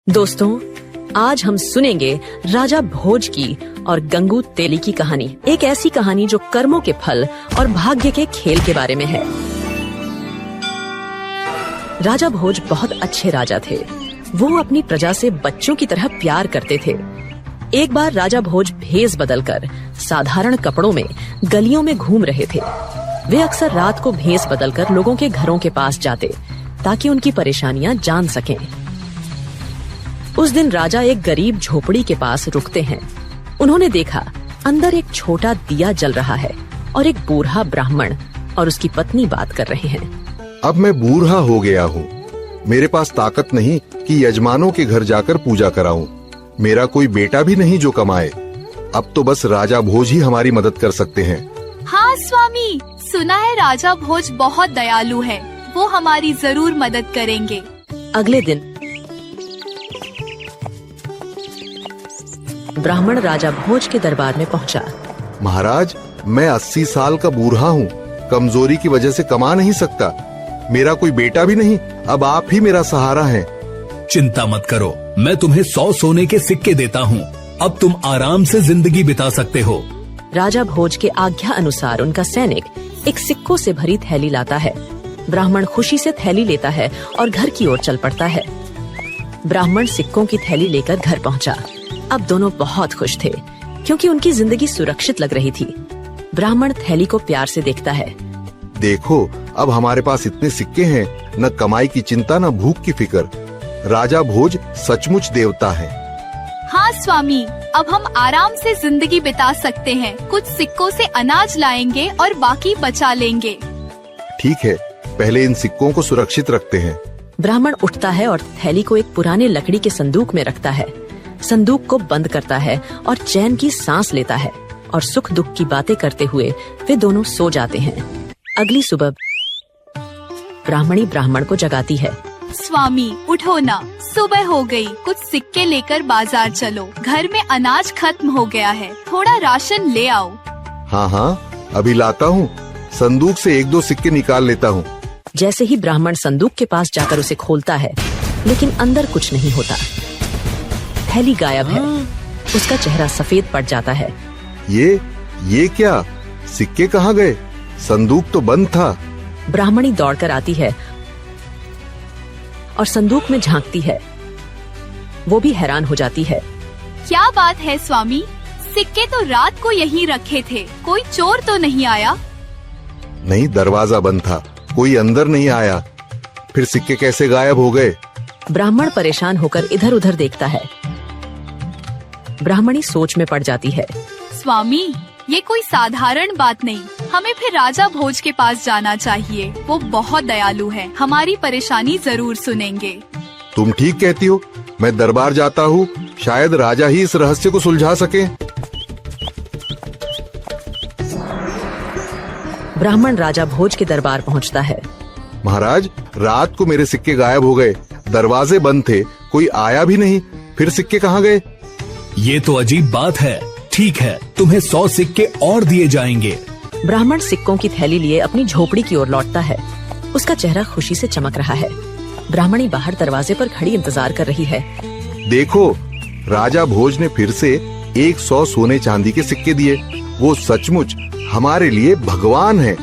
दोस्तों, आज हम सुनेंगे राजा भोज की और गंगू तेली की कहानी। एक ऐसी कहानी जो कर्मों के फल और भाग्य के खेल के बारे में है। राजा भोज बहुत अच्छे राजा थे। वो अपनी प्रजा से बच्चों की तरह प्यार करते थे। एक बार राजा भोज भेष बदलकर साधारण कपड़ों में गलियों में घूम रहे थे। वे अक्सर रात को भेष बदलकर लोगों के घरों के पास जाते ताकि उनकी परेशानियां जान सकें। उस दिन राजा एक गरीब झोपड़ी के पास रुकते हैं। उन्होंने देखा अंदर एक छोटा दिया जल रहा है और एक बूढ़ा ब्राह्मण और उसकी पत्नी बात कर रहे हैं। अब मैं बूढ़ा हो गया हूँ। मेरे पास ताकत नहीं कि यजमानों के घर जाकर पूजा कराऊं। मेरा कोई बेटा भी नहीं जो कमाए। अब तो बस राजा भोज ही हमारी मदद कर सकते हैं। हाँ स्वामी, सुना है राजा भोज बहुत दयालु है। वो हमारी जरूर मदद करेंगे। अगले दिन ब्राह्मण राजा भोज के दरबार में पहुंचा। महाराज, मैं 80 साल का बूढ़ा हूँ। कमजोरी की वजह से कमा नहीं सकता। मेरा कोई बेटा भी नहीं। अब आप ही मेरा सहारा हैं। चिंता मत करो, मैं तुम्हें 100 सोने के सिक्के देता हूँ। अब तुम आराम से जिंदगी बिता सकते हो। राजा भोज के आज्ञा अनुसार उनका सैनिक एक सिक्कों से भरी थैली लाता है। ब्राह्मण खुशी से थैली लेता है और घर की ओर चल पड़ता है। ब्राह्मण सिक्कों की थैली लेकर घर पहुंचा। अब दोनों बहुत खुश थे क्योंकि उनकी जिंदगी सुरक्षित लग रही थी। ब्राह्मण थैली को प्यार से देखता है। देखो, अब हमारे पास इतने सिक्के हैं, न कमाई की चिंता न भूख की फिक्र। राजा भोज सचमुच देवता है। हाँ स्वामी, अब हम आराम से जिंदगी बिता सकते हैं। कुछ सिक्कों से अनाज लाएंगे और बाकी बचा लेंगे। ठीक है, पहले इन सिक्कों को सुरक्षित रखते हैं। ब्राह्मण उठता है और थैली को एक पुराने लकड़ी के संदूक में रखता है। संदूक को बंद करता है और चैन की सांस लेता है और सुख दुख की बातें करते हुए वे दोनों सो जाते हैं। अगली सुबह ब्राह्मणी ब्राह्मण को जगाती है। स्वामी उठो ना, सुबह हो गई। कुछ सिक्के लेकर बाजार चलो। घर में अनाज खत्म हो गया है, थोड़ा राशन ले आओ। हाँ, अभी लाता हूँ। संदूक से 1-2 सिक्के निकाल लेता हूँ। जैसे ही ब्राह्मण संदूक के पास जाकर उसे खोलता है, लेकिन अंदर कुछ नहीं होता। थैली गायब है। उसका चेहरा सफेद पड़ जाता है। ये क्या? सिक्के कहाँ गए? संदूक तो बंद था। ब्राह्मणी दौड़कर आती है और संदूक में झांकती है। वो भी हैरान हो जाती है। क्या बात है स्वामी, सिक्के तो रात को यहीं रखे थे। कोई चोर तो नहीं आया? नहीं, दरवाजा बंद था, कोई अंदर नहीं आया। फिर सिक्के कैसे गायब हो गए? ब्राह्मण परेशान होकर इधर उधर देखता है। ब्राह्मणी सोच में पड़ जाती है। स्वामी, ये कोई साधारण बात नहीं। हमें फिर राजा भोज के पास जाना चाहिए। वो बहुत दयालु है, हमारी परेशानी जरूर सुनेंगे। तुम ठीक कहती हो। मैं दरबार जाता हूँ, शायद राजा ही इस रहस्य को सुलझा सके। ब्राह्मण राजा भोज के दरबार पहुँचता है। महाराज, रात को मेरे सिक्के गायब हो गए। दरवाजे बंद थे, कोई आया भी नहीं। फिर सिक्के कहाँ गए? ये तो अजीब बात है। ठीक है, तुम्हें 100 सिक्के और दिए जाएंगे। ब्राह्मण सिक्कों की थैली लिए अपनी झोपड़ी की ओर लौटता है। उसका चेहरा खुशी से चमक रहा है। ब्राह्मणी बाहर दरवाजे पर खड़ी इंतजार कर रही है। देखो, राजा भोज ने फिर से 100 सोने चांदी के सिक्के दिए। वो सचमुच हमारे लिए भगवान है।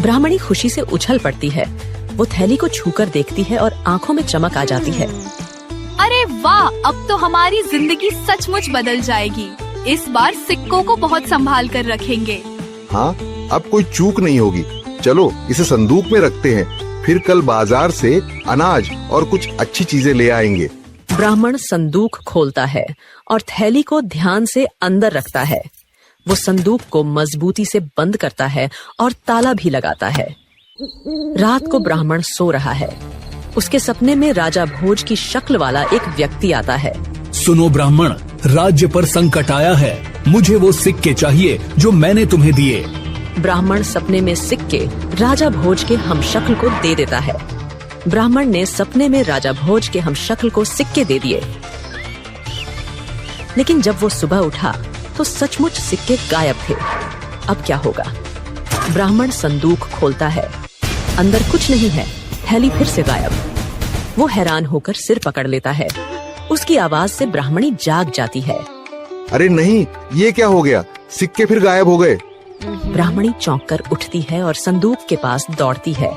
ब्राह्मणी खुशी से उछल पड़ती है। वो थैली को छूकर देखती है और आंखों में चमक आ जाती है। अरे वाह, अब तो हमारी जिंदगी सचमुच बदल जाएगी। इस बार सिक्कों को बहुत संभाल कर रखेंगे। हाँ, अब कोई चूक नहीं होगी। चलो इसे संदूक में रखते हैं। फिर कल बाजार से अनाज और कुछ अच्छी चीजें ले आएंगे। ब्राह्मण संदूक खोलता है और थैली को ध्यान से अंदर रखता है। वो संदूक को मजबूती से बंद करता है और ताला भी लगाता है। रात को ब्राह्मण सो रहा है। उसके सपने में राजा भोज की शक्ल वाला एक व्यक्ति आता है। सुनो ब्राह्मण, राज्य पर संकट आया है। मुझे वो सिक्के चाहिए जो मैंने तुम्हें दिए। ब्राह्मण सपने में सिक्के राजा भोज के हमशक्ल को दे देता है। ब्राह्मण ने सपने में राजा भोज के हमशक्ल को सिक्के दे दिए। लेकिन जब वो सुबह उठा तो सचमुच सिक्के गायब थे। अब क्या होगा? ब्राह्मण संदूक खोलता है। अंदर कुछ नहीं है। थैली फिर से गायब। वो हैरान होकर सिर पकड़ लेता है। उसकी आवाज से ब्राह्मणी जाग जाती है। अरे नहीं, ये क्या हो गया? सिक्के फिर गायब हो गए। ब्राह्मणी चौंक कर उठती है और संदूक के पास दौड़ती है।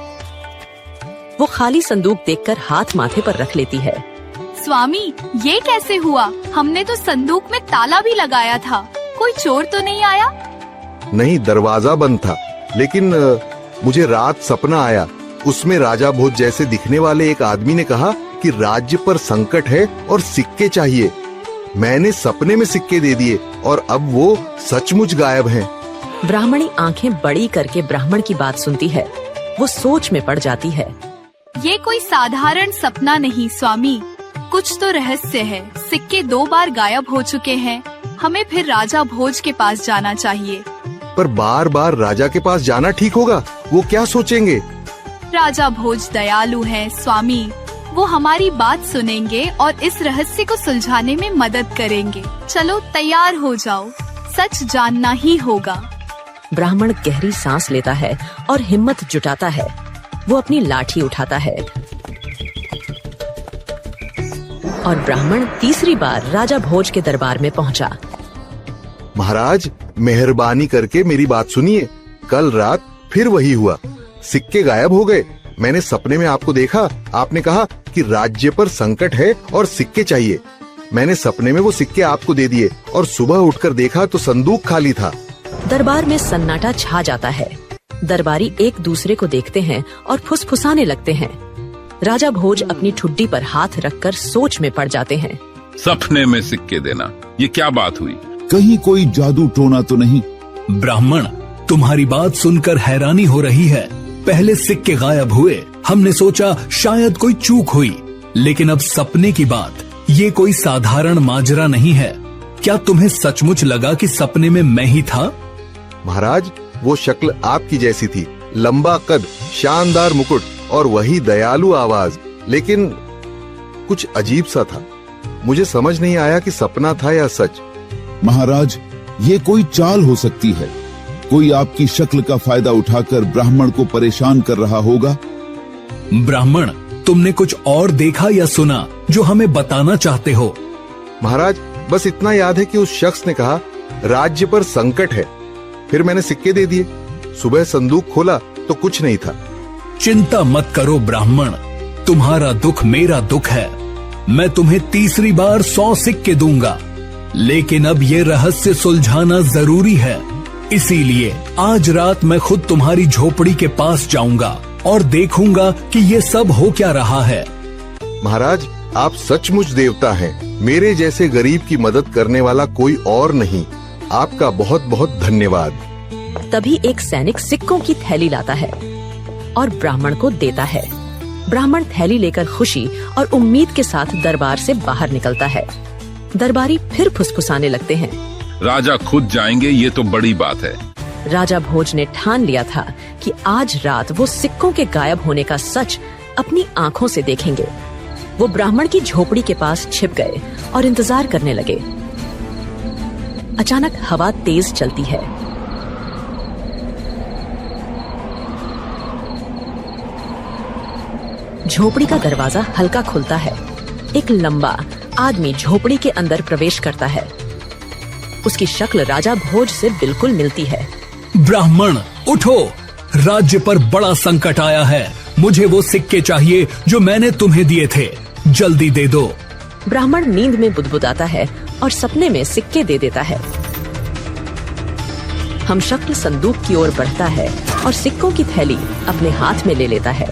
वो खाली संदूक देखकर हाथ माथे पर रख लेती है। स्वामी, ये कैसे हुआ? हमने तो संदूक में ताला भी लगाया था। कोई चोर तो नहीं आया? नहीं, दरवाजा बंद था, लेकिन मुझे रात सपना आया। उसमें राजा भोज जैसे दिखने वाले एक आदमी ने कहा कि राज्य पर संकट है और सिक्के चाहिए। मैंने सपने में सिक्के दे दिए और अब वो सचमुच गायब हैं। ब्राह्मणी आंखें बड़ी करके ब्राह्मण की बात सुनती है। वो सोच में पड़ जाती है। ये कोई साधारण सपना नहीं स्वामी, कुछ तो रहस्य है। सिक्के 2 बार गायब हो चुके हैं। हमें फिर राजा भोज के पास जाना चाहिए। पर बार बार राजा के पास जाना ठीक होगा? वो क्या सोचेंगे? राजा भोज दयालु हैं स्वामी, वो हमारी बात सुनेंगे और इस रहस्य को सुलझाने में मदद करेंगे। चलो तैयार हो जाओ, सच जानना ही होगा। ब्राह्मण गहरी सांस लेता है और हिम्मत जुटाता है। वो अपनी लाठी उठाता है और ब्राह्मण तीसरी बार राजा भोज के दरबार में पहुंचा। महाराज, मेहरबानी करके मेरी बात सुनिए। कल रात फिर वही हुआ, सिक्के गायब हो गए। मैंने सपने में आपको देखा। आपने कहा कि राज्य पर संकट है और सिक्के चाहिए। मैंने सपने में वो सिक्के आपको दे दिए और सुबह उठकर देखा तो संदूक खाली था। दरबार में सन्नाटा छा जाता है। दरबारी एक दूसरे को देखते हैं और फुसफुसाने लगते हैं। राजा भोज अपनी ठुड्डी पर हाथ रखकर सोच में पड़ जाते हैं। सपने में सिक्के देना, ये क्या बात हुई? कहीं कोई जादू टोना तो नहीं? ब्राह्मण, तुम्हारी बात सुनकर हैरानी हो रही है। पहले सिक्के गायब हुए, हमने सोचा शायद कोई चूक हुई, लेकिन अब सपने की बात, ये कोई साधारण माजरा नहीं है। क्या तुम्हें सचमुच लगा कि सपने में मैं ही था? महाराज, वो शक्ल आपकी जैसी थी, लंबा कद, शानदार मुकुट और वही दयालु आवाज, लेकिन कुछ अजीब सा था। मुझे समझ नहीं आया कि सपना था या सच। महाराज, ये कोई चाल हो सकती है। कोई आपकी शक्ल का फायदा उठाकर ब्राह्मण को परेशान कर रहा होगा। ब्राह्मण, तुमने कुछ और देखा या सुना जो हमें बताना चाहते हो? महाराज, बस इतना याद है कि उस शख्स ने कहा राज्य पर संकट है। फिर मैंने सिक्के दे दिए। सुबह संदूक खोला तो कुछ नहीं था। चिंता मत करो ब्राह्मण, तुम्हारा दुख मेरा दुख है। मैं तुम्हें तीसरी बार 100 सिक्के दूंगा, लेकिन अब ये रहस्य सुलझाना जरूरी है। इसीलिए आज रात मैं खुद तुम्हारी झोपड़ी के पास जाऊंगा और देखूंगा कि ये सब हो क्या रहा है। महाराज, आप सचमुच देवता हैं। मेरे जैसे गरीब की मदद करने वाला कोई और नहीं। आपका बहुत बहुत धन्यवाद। तभी एक सैनिक सिक्कों की थैली लाता है और ब्राह्मण को देता है। ब्राह्मण थैली लेकर खुशी और उम्मीद के साथ दरबार से बाहर निकलता है। दरबारी फिर फुसफुसाने लगते हैं। राजा खुद जाएंगे, ये तो बड़ी बात है। राजा भोज ने ठान लिया था कि आज रात वो सिक्कों के गायब होने का सच अपनी आंखों से देखेंगे। वो ब्राह्मण की झोपड़ी के पास छिप गए और इंतजार करने लगे। अचानक हवा तेज चलती है। झोपड़ी का दरवाजा हल्का खुलता है। एक लंबा आदमी झोपड़ी के अंदर प्रवेश करता है। उसकी शक्ल राजा भोज से बिल्कुल मिलती है। ब्राह्मण, उठो, राज्य पर बड़ा संकट आया है। मुझे वो सिक्के चाहिए जो मैंने तुम्हें दिए थे, जल्दी दे दो। ब्राह्मण नींद में बुदबुदाता है और सपने में सिक्के दे देता है। हम शक्ल संदूक की ओर बढ़ता है और सिक्कों की थैली अपने हाथ में ले लेता है।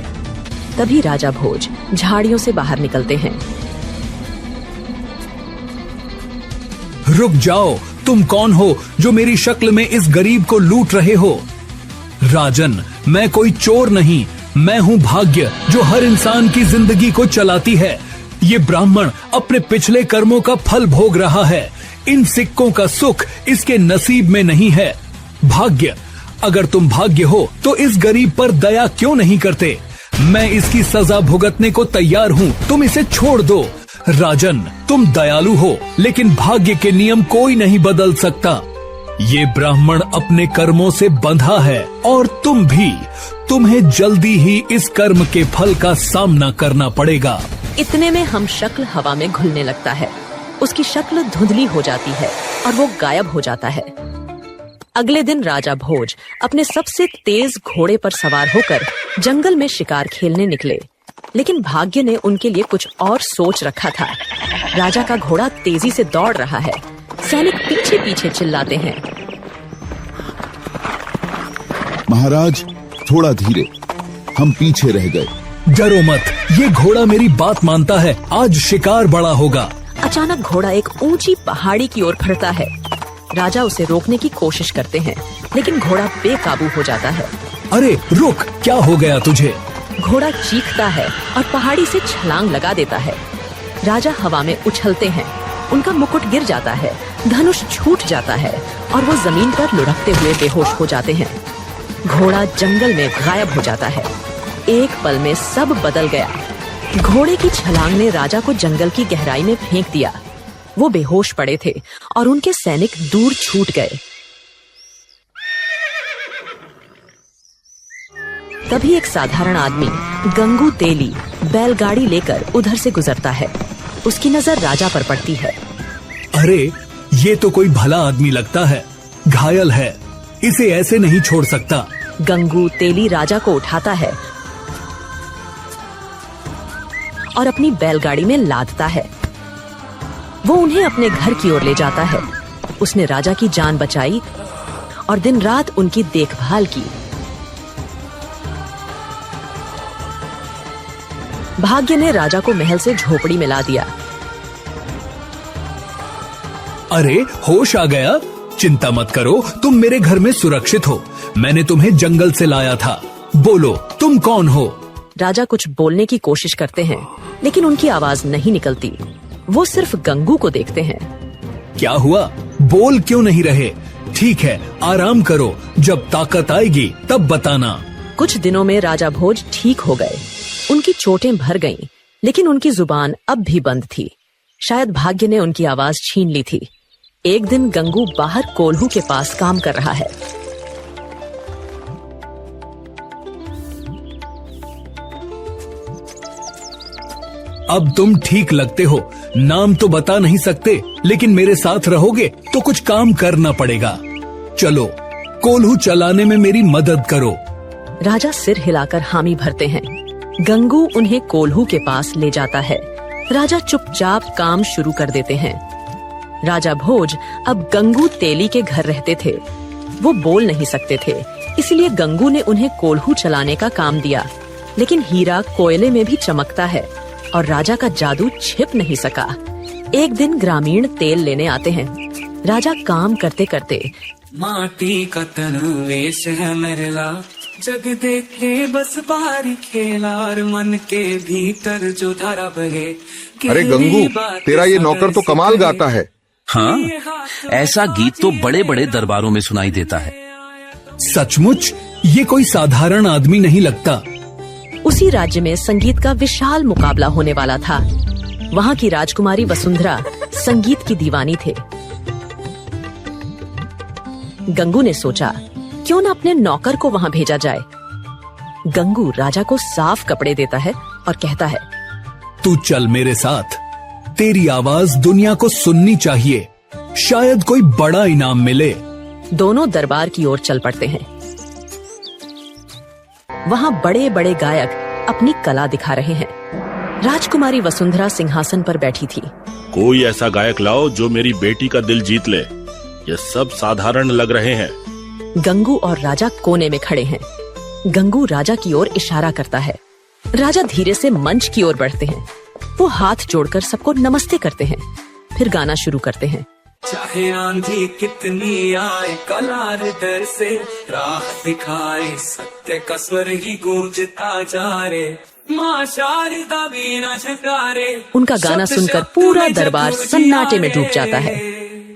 तभी राजा भोज झाड़ियों से बाहर निकलते हैं। रुक जाओ, तुम कौन हो जो मेरी शक्ल में इस गरीब को लूट रहे हो? राजन, मैं कोई चोर नहीं, मैं हूँ भाग्य जो हर इंसान की जिंदगी को चलाती है। ये ब्राह्मण अपने पिछले कर्मों का फल भोग रहा है। इन सिक्कों का सुख इसके नसीब में नहीं है। भाग्य, अगर तुम भाग्य हो तो इस गरीब पर दया क्यों नहीं करते? मैं इसकी सजा भुगतने को तैयार हूँ, तुम इसे छोड़ दो। राजन, तुम दयालु हो, लेकिन भाग्य के नियम कोई नहीं बदल सकता। ये ब्राह्मण अपने कर्मों से बंधा है और तुम भी। तुम्हें जल्दी ही इस कर्म के फल का सामना करना पड़ेगा। इतने में हम शक्ल हवा में घुलने लगता है। उसकी शक्ल धुंधली हो जाती है और वो गायब हो जाता है। अगले दिन राजा भोज अपने सबसे तेज घोड़े पर सवार होकर जंगल में शिकार खेलने निकले, लेकिन भाग्य ने उनके लिए कुछ और सोच रखा था। राजा का घोड़ा तेजी से दौड़ रहा है। सैनिक पीछे पीछे चिल्लाते हैं, महाराज थोड़ा धीरे, हम पीछे रह गए। डरो मत, ये घोड़ा मेरी बात मानता है, आज शिकार बड़ा होगा। अचानक घोड़ा एक ऊंची पहाड़ी की ओर बढ़ता है। राजा उसे रोकने की कोशिश करते हैं, लेकिन घोड़ा बेकाबू हो जाता है। अरे रुक, क्या हो गया तुझे? घोड़ा चीखता है और पहाड़ी से छलांग लगा देता है। राजा हवा में उछलते हैं, उनका मुकुट गिर जाता है, धनुष छूट जाता है और वो जमीन पर लुढ़कते हुए बेहोश हो जाते हैं। घोड़ा जंगल में गायब हो जाता है। एक पल में सब बदल गया। घोड़े की छलांग ने राजा को जंगल की गहराई में फेंक दिया। वो बेहोश पड़े थे और उनके सैनिक दूर छूट गए। तभी एक साधारण आदमी गंगू तेली बैलगाड़ी लेकर उधर से गुजरता है। उसकी नजर राजा पर पड़ती है। अरे ये तो कोई भला आदमी लगता है, घायल है, इसे ऐसे नहीं छोड़ सकता। गंगू तेली राजा को उठाता है और अपनी बैलगाड़ी में लादता है। वो उन्हें अपने घर की ओर ले जाता है। उसने राजा की जान बचाई और दिन रात उनकी देखभाल की। भाग्य ने राजा को महल से झोपड़ी में ला दिया। अरे होश आ गया, चिंता मत करो, तुम मेरे घर में सुरक्षित हो। मैंने तुम्हें जंगल से लाया था। बोलो तुम कौन हो? राजा कुछ बोलने की कोशिश करते हैं, लेकिन उनकी आवाज नहीं निकलती। वो सिर्फ गंगू को देखते हैं। क्या हुआ, बोल क्यों नहीं रहे? ठीक है, आराम करो, जब ताकत आएगी तब बताना। कुछ दिनों में राजा भोज ठीक हो गए। उनकी चोटें भर गईं, लेकिन उनकी जुबान अब भी बंद थी। शायद भाग्य ने उनकी आवाज छीन ली थी। एक दिन गंगू बाहर कोल्हू के पास काम कर रहा है। अब तुम ठीक लगते हो, नाम तो बता नहीं सकते, लेकिन मेरे साथ रहोगे तो कुछ काम करना पड़ेगा। चलो कोल्हू चलाने में मेरी मदद करो। राजा सिर हिलाकर हामी भरते हैं। गंगू उन्हें कोल्हू के पास ले जाता है। राजा चुपचाप काम शुरू कर देते हैं। राजा भोज अब गंगू तेली के घर रहते थे। वो बोल नहीं सकते थे, इसलिए गंगू ने उन्हें कोल्हू चलाने का काम दिया। लेकिन हीरा कोयले में भी चमकता है और राजा का जादू छिप नहीं सका। एक दिन ग्रामीण तेल लेने आते हैं। राजा काम करते करते, माटी का तनु वेश है मेरा, जग देखे बस बारी खेला और मन के भीतर जो धारा बहे। अरे गंगू, तेरा ये नौकर तो कमाल गाता है। हाँ, ऐसा गीत तो बड़े बड़े दरबारों में सुनाई देता है। सचमुच ये कोई साधारण आदमी नहीं लगता। उसी राज्य में संगीत का विशाल मुकाबला होने वाला था। वहाँ की राजकुमारी वसुंधरा संगीत की दीवानी थे। गंगू ने सोचा, क्यों न अपने नौकर को वहाँ भेजा जाए। गंगू राजा को साफ कपड़े देता है और कहता है, तू चल मेरे साथ, तेरी आवाज दुनिया को सुननी चाहिए, शायद कोई बड़ा इनाम मिले। दोनों दरबार की ओर चल पड़ते हैं। वहाँ बड़े बड़े गायक अपनी कला दिखा रहे हैं। राजकुमारी वसुंधरा सिंहासन पर बैठी थी। कोई ऐसा गायक लाओ जो मेरी बेटी का दिल जीत ले, ये सब साधारण लग रहे हैं। गंगू और राजा कोने में खड़े हैं। गंगू राजा की ओर इशारा करता है। राजा धीरे से मंच की ओर बढ़ते हैं। वो हाथ जोड़कर सबको नमस्ते करते हैं, फिर गाना शुरू करते हैं। चाहे आंधी कितनी आए, कलार डर से राह दिखाए, सत्य का स्वर ही गूंजता जा रे, मां शारदा बीना झकारे। उनका गाना सुनकर पूरा दरबार सन्नाटे में डूब जाता है।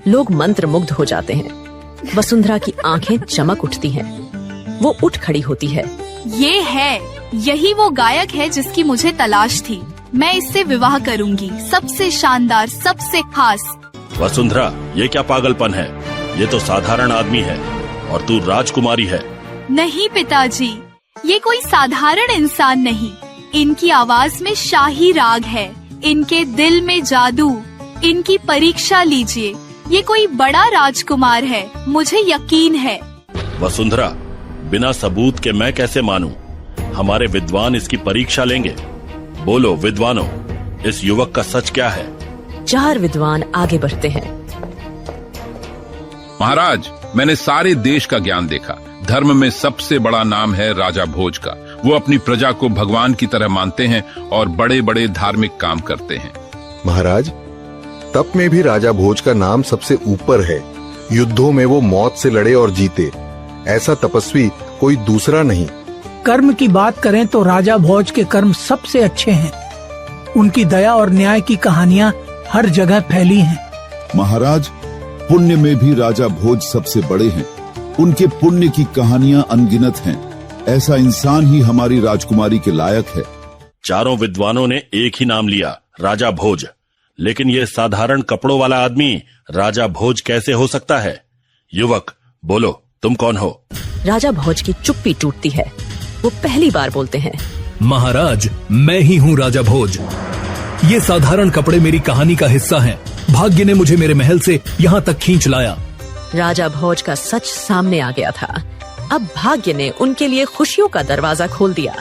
लोग मंत्रमुग्ध हो जाते हैं। वसुंधरा की आंखें चमक उठती हैं। वो उठ खड़ी होती है। यही वो गायक है जिसकी मुझे तलाश थी। मैं इससे विवाह करूंगी, सबसे शानदार, सबसे खास। वसुंधरा, ये क्या पागलपन है? ये तो साधारण आदमी है और तू राजकुमारी है। नहीं पिताजी, ये कोई साधारण इंसान नहीं, इनकी आवाज में शाही राग है, इनके दिल में जादू। इनकी परीक्षा लीजिए, ये कोई बड़ा राजकुमार है, मुझे यकीन है। वसुंधरा, बिना सबूत के मैं कैसे मानूं? हमारे विद्वान इसकी परीक्षा लेंगे। बोलो विद्वानों, इस युवक का सच क्या है? 4 विद्वान आगे बढ़ते हैं। महाराज, मैंने सारे देश का ज्ञान देखा। धर्म में सबसे बड़ा नाम है राजा भोज का। वो अपनी प्रजा को भगवान की तरह मानते हैं और बड़े बड़े धार्मिक काम करते हैं। महाराज, तप में भी राजा भोज का नाम सबसे ऊपर है। युद्धों में वो मौत से लड़े और जीते, ऐसा तपस्वी कोई दूसरा नहीं। कर्म की बात करें तो राजा भोज के कर्म सबसे अच्छे हैं। उनकी दया और न्याय की कहानियां हर जगह फैली हैं। महाराज, पुण्य में भी राजा भोज सबसे बड़े हैं। उनके पुण्य की कहानियां अनगिनत हैं। ऐसा इंसान ही हमारी राजकुमारी के लायक है। चारों विद्वानों ने एक ही नाम लिया, राजा भोज। लेकिन ये साधारण कपड़ों वाला आदमी राजा भोज कैसे हो सकता है? युवक, बोलो, तुम कौन हो? राजा भोज की चुप्पी टूटती है। वो पहली बार बोलते हैं, महाराज, मैं ही हूँ राजा भोज। ये साधारण कपड़े मेरी कहानी का हिस्सा हैं। भाग्य ने मुझे मेरे महल से यहाँ तक खींच लाया। राजा भोज का सच सामने आ गया था। अब भाग्य ने उनके लिए खुशियों का दरवाजा खोल दिया।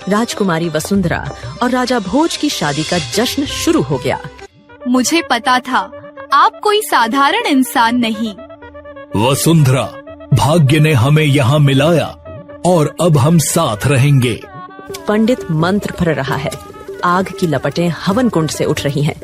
राजकुमारी वसुंधरा और राजा भोज की शादी का जश्न शुरू हो गया। मुझे पता था आप कोई साधारण इंसान नहीं। वसुंधरा, भाग्य ने हमें यहाँ मिलाया और अब हम साथ रहेंगे। पंडित मंत्र पढ़ रहा है। आग की लपटें हवन कुंड से उठ रही हैं।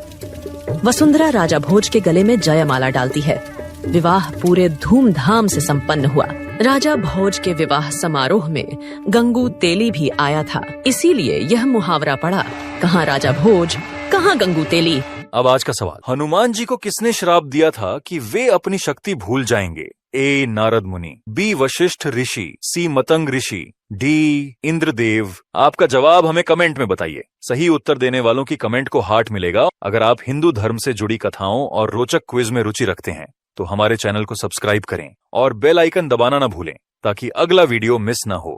वसुंधरा राजा भोज के गले में जयमाला डालती है। विवाह पूरे धूमधाम से संपन्न हुआ। राजा भोज के विवाह समारोह में गंगू तेली भी आया था। इसीलिए यह मुहावरा पड़ा, कहाँ राजा भोज, कहाँ गंगू तेली। अब आज का सवाल, हनुमान जी को किसने श्राप दिया था कि वे अपनी शक्ति भूल जाएंगे? ए नारद मुनि, बी वशिष्ठ ऋषि, सी मतंग ऋषि, डी इंद्रदेव। आपका जवाब हमें कमेंट में बताइए। सही उत्तर देने वालों की कमेंट को हार्ट मिलेगा। अगर आप हिंदू धर्म से जुड़ी कथाओं और रोचक क्विज में रुचि रखते हैं तो हमारे चैनल को सब्सक्राइब करें और बेल आइकन दबाना न भूलें ताकि अगला वीडियो मिस न हो।